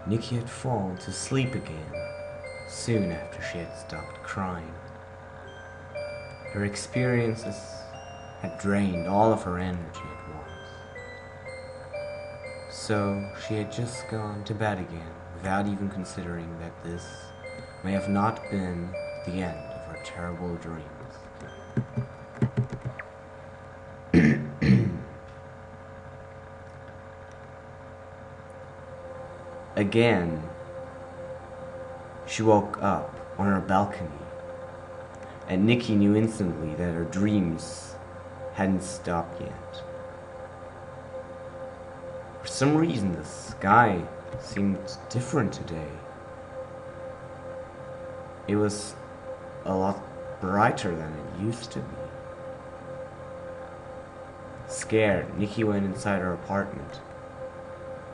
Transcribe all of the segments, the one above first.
Nikki had fallen to sleep again soon after she had stopped crying. Her experiences had drained all of her energy at once. So she had just gone to bed again without even considering that this may have not been the end of her terrible dreams. Again, she woke up on her balcony, and Nikki knew instantly that her dreams hadn't stopped yet. For some reason, the sky seemed different today. It was a lot brighter than it used to be. Scared, Nikki went inside her apartment,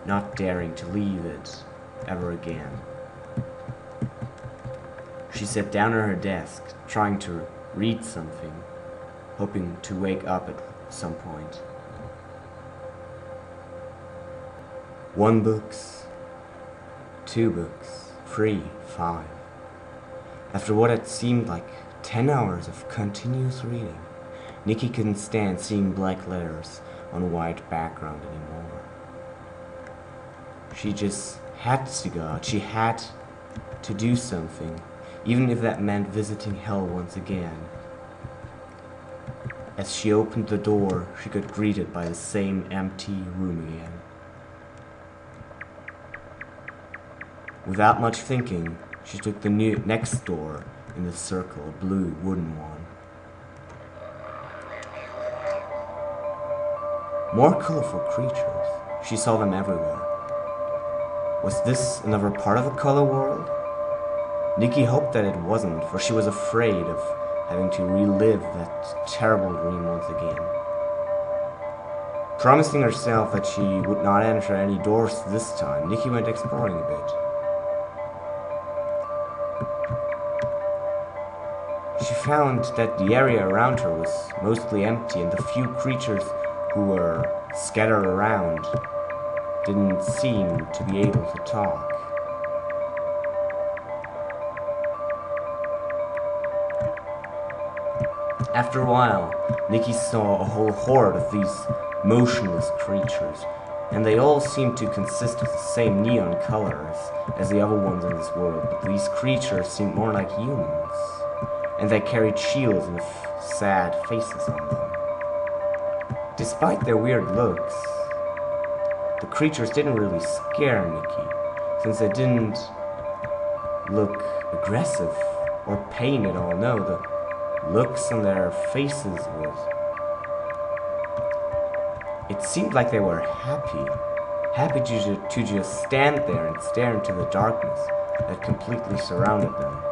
not daring to leave it ever again. She sat down at her desk, trying to read something, hoping to wake up at some point. 1 book, 2 books, 3, 5. After what had seemed like 10 hours of continuous reading, Nikki couldn't stand seeing black letters on a white background anymore. She just had to go out. She had to do something, even if that meant visiting hell once again. As she opened the door, she got greeted by the same empty room again. Without much thinking, she took the next door in the circle, a blue wooden one. More colorful creatures. She saw them everywhere. Was this another part of the color world? Nikki hoped that it wasn't, for she was afraid of having to relive that terrible dream once again. Promising herself that she would not enter any doors this time, Nikki went exploring a bit. She found that the area around her was mostly empty, and the few creatures who were scattered around didn't seem to be able to talk. After a while, Nikki saw a whole horde of these motionless creatures, and they all seemed to consist of the same neon colors as the other ones in this world, but these creatures seemed more like humans, and they carried shields with sad faces on them. Despite their weird looks, the creatures didn't really scare Nikki, since they didn't look aggressive or pain at all. No, the looks on their faces was... It seemed like they were happy to just stand there and stare into the darkness that completely surrounded them.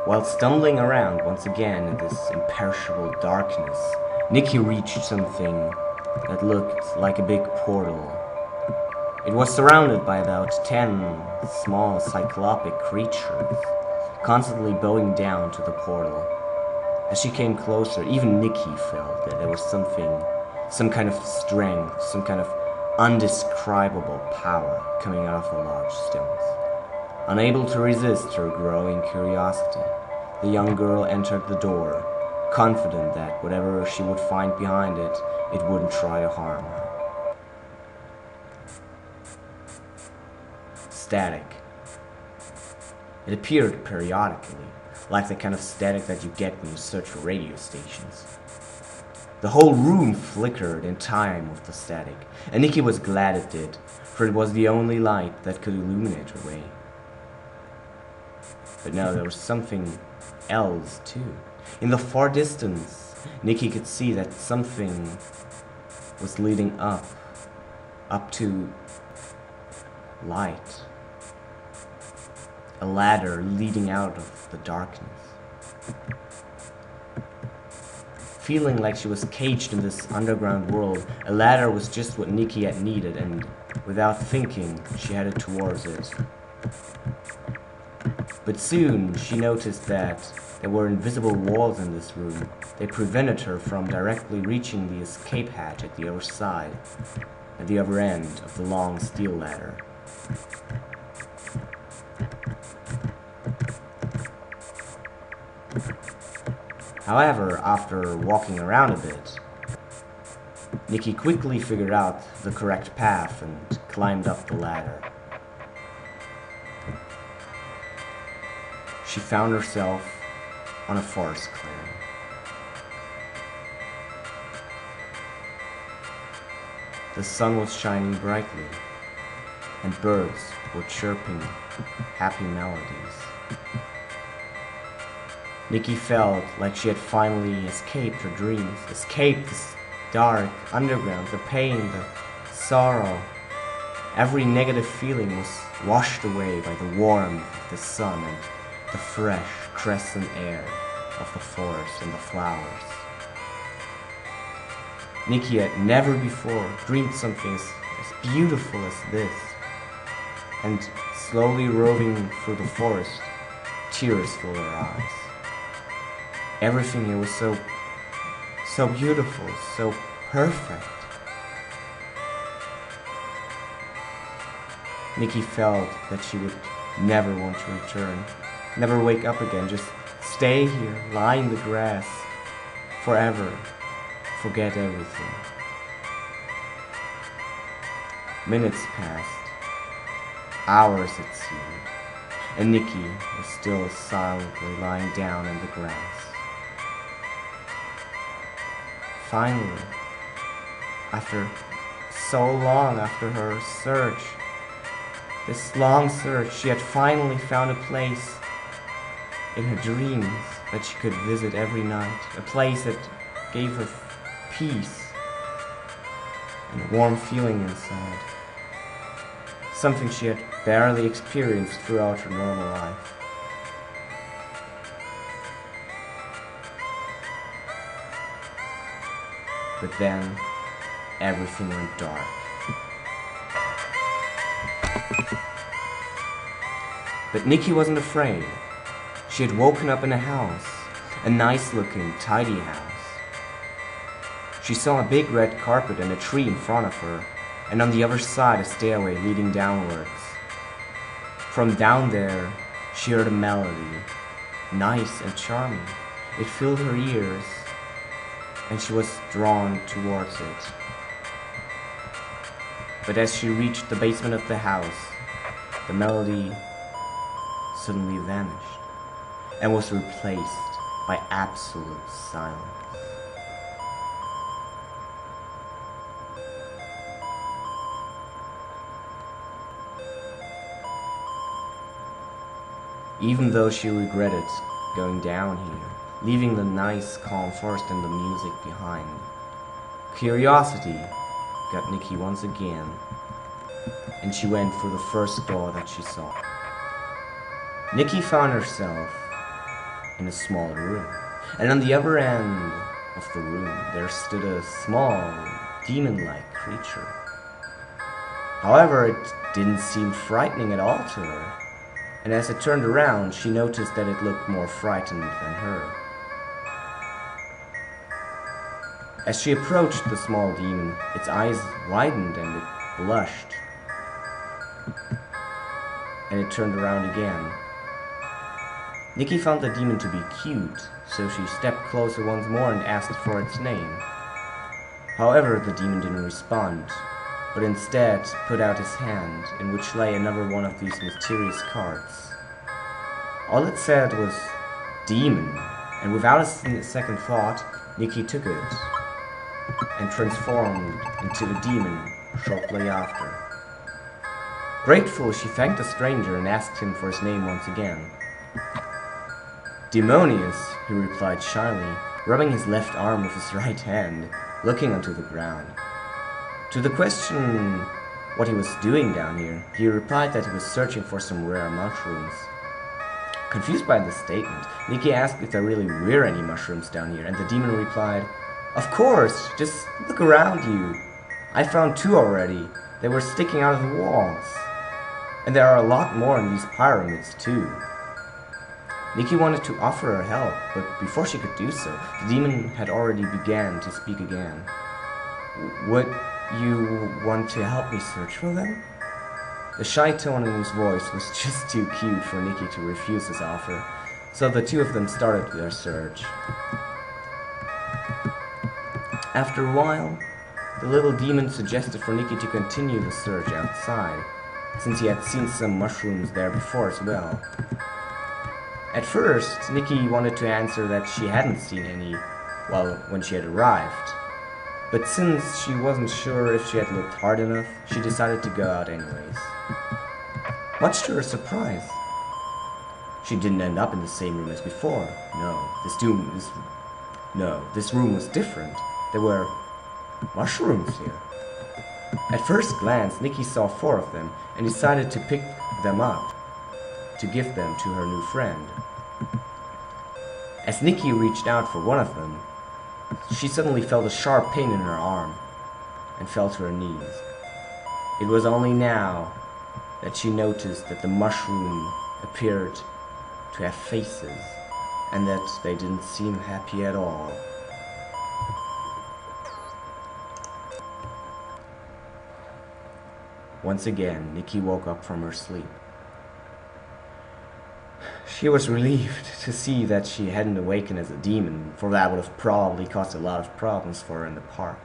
While stumbling around once again in this imperishable darkness, Nikki reached something that looked like a big portal. It was surrounded by about 10 small cyclopic creatures, constantly bowing down to the portal. As she came closer, even Nikki felt that there was some kind of strength, some kind of undescribable power coming out of the large stones. Unable to resist her growing curiosity, the young girl entered the door, confident that whatever she would find behind it, it wouldn't try to harm her. Static. It appeared periodically, like the kind of static that you get when you search for radio stations. The whole room flickered in time with the static, and Nikki was glad it did, for it was the only light that could illuminate her way. But no, there was something else too. In the far distance, Nikki could see that something was leading up to light. a ladder leading out of the darkness. Feeling like she was caged in this underground world, a ladder was just what Nikki had needed, and without thinking, she headed towards it. But soon, she noticed that there were invisible walls in this room. They prevented her from directly reaching the escape hatch at the other side, at the other end of the long steel ladder. However, after walking around a bit, Nikki quickly figured out the correct path and climbed up the ladder. She found herself on a forest clearing. The sun was shining brightly, and birds were chirping happy melodies. Nikki felt like she had finally escaped her dreams, escaped this dark underground, the pain, the sorrow. Every negative feeling was washed away by the warmth of the sun and the fresh crescent air of the forest and the flowers. Nikki had never before dreamed something as beautiful as this, and slowly roving through the forest, tears filled her eyes. Everything here was so beautiful, so perfect. Nikki felt that she would never want to return, never wake up again, just stay here, lie in the grass, forever, forget everything. Minutes passed, hours it seemed, and Nikki was still silently lying down in the grass. Finally, after so long after her search, this long search, she had finally found a place in her dreams that she could visit every night, a place that gave her peace and a warm feeling inside, something she had barely experienced throughout her normal life. But then, everything went dark. But Nikki wasn't afraid. She had woken up in a house, a nice-looking, tidy house. She saw a big red carpet and a tree in front of her, and on the other side a stairway leading downwards. From down there, she heard a melody, nice and charming. It filled her ears, and she was drawn towards it. But as she reached the basement of the house, the melody suddenly vanished and was replaced by absolute silence. Even though she regretted going down here, leaving the nice, calm forest and the music behind, curiosity got Nikki once again, and she went for the first door that she saw. Nikki found herself in a small room, and on the other end of the room there stood a small, demon-like creature. However, it didn't seem frightening at all to her, and as it turned around, she noticed that it looked more frightened than her. As she approached the small demon, its eyes widened and it blushed. And it turned around again. Nikki found the demon to be cute, so she stepped closer once more and asked for its name. However, the demon didn't respond, but instead put out his hand, in which lay another one of these mysterious cards. All it said was, "Demon," and without a second thought, Nikki took it and transformed into the demon shortly after. Grateful, she thanked the stranger and asked him for his name once again. "Demonius," he replied shyly, rubbing his left arm with his right hand, looking onto the ground. To the question what he was doing down here, he replied that he was searching for some rare mushrooms. Confused by this statement, Nikki asked if there really were any mushrooms down here, and the demon replied, "Of course, just look around you. I found 2 already. They were sticking out of the walls. And there are a lot more in these pyramids too." Nikki wanted to offer her help, but before she could do so, the demon had already began to speak again. "Would you want to help me search for them?" The shy tone in his voice was just too cute for Nikki to refuse his offer, so the 2 of them started their search. After a while, the little demon suggested for Nikki to continue the search outside, since he had seen some mushrooms there before as well. At first, Nikki wanted to answer that she hadn't seen any, when she had arrived. But since she wasn't sure if she had looked hard enough, she decided to go out anyways. Much to her surprise, she didn't end up in the same room as before. This room was different. There were mushrooms here. At first glance, Nikki saw 4 of them and decided to pick them up to give them to her new friend. As Nikki reached out for one of them, she suddenly felt a sharp pain in her arm and fell to her knees. It was only now that she noticed that the mushroom appeared to have faces and that they didn't seem happy at all. Once again, Nikki woke up from her sleep. She was relieved to see that she hadn't awakened as a demon, for that would have probably caused a lot of problems for her in the park.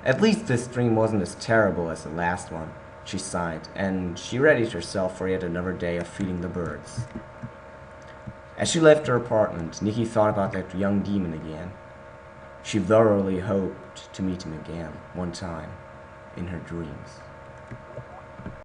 At least this dream wasn't as terrible as the last one, she sighed, and she readied herself for yet another day of feeding the birds. As she left her apartment, Nikki thought about that young demon again. She thoroughly hoped to meet him again, one time, in her dreams.